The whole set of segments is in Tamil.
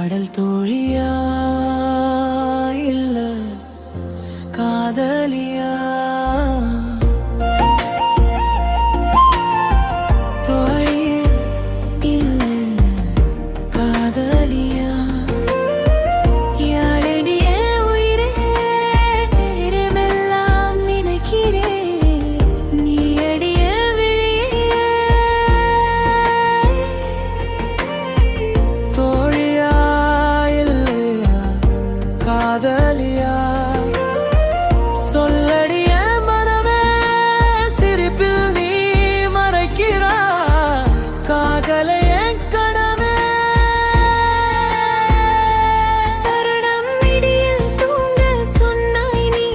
பாடல் தோழியா இல்ல காதலியா? தோழியே இல்ல காதலியா? யாரடிய உயிரே நேரமெல்லாம் நினைக்கிறேன், நீ அடிய விழியே. தோழியா இல்லையா காதலியா? சொல்லடிய மனமே சிரிப்பில் நீ மறைக்கிறாய், காதலை என் கனவே. சரணம் விடியில் தூங்க சொன்னாய் நீ,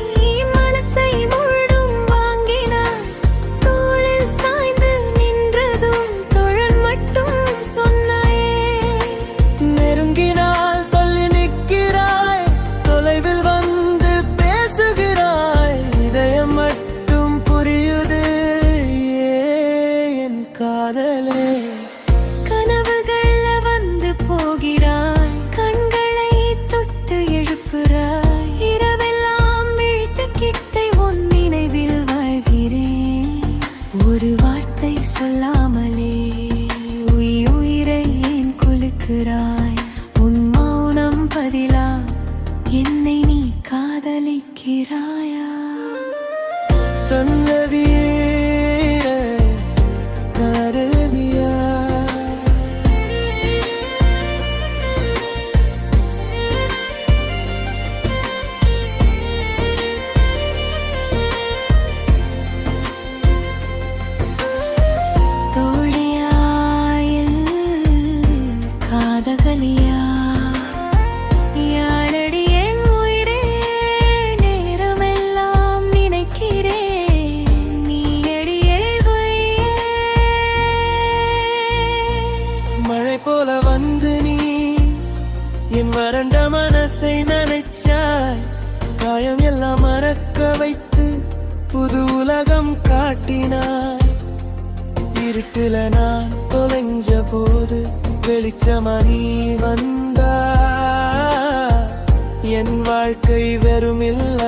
மனசை முழுதும் வாங்கினாய். தோளில் சாய்ந்து நின்றதும் தொழல் மட்டும் சொன்னாயே. நெருங்கினால் தள்ளி நிற்கிறாய், தொலைவில் வந்து பேசுகிறாய். இதயம் மட்டும் புரியுது என் காதலே. கனவுகள்ல வந்து போகிறாய், கண்களை தொட்டு எழுப்புறாய். இரவெல்லாம் விழித்த கிட்டை உன் நினைவில் வாழ்கிறேன். ஒரு வார்த்தை சொல்லாமலே உயிரை ஏன் குலுக்குறாய்? உன் மௌனம் பதிலா என்னை நீ காதலிக்கிறாயா? தந்த வீர காதலியா? தோழியா இல்ல காதலியா? யாரடி என் உயிரே நேரமெல்லாம் நினைக்கிறேன், நீ அடியே பொய்யே. மழை போல வந்து நீ என் வறண்ட மனசை நனைச்சாய். காயம் எல்லாம் மறக்க வைத்து புது உலகம் காட்டினாய். இருட்டுல நான் தொலைஞ்ச போது வெளிச்சமா நீ வந்தா. என் வாழ்க்கை வெறும் இல்ல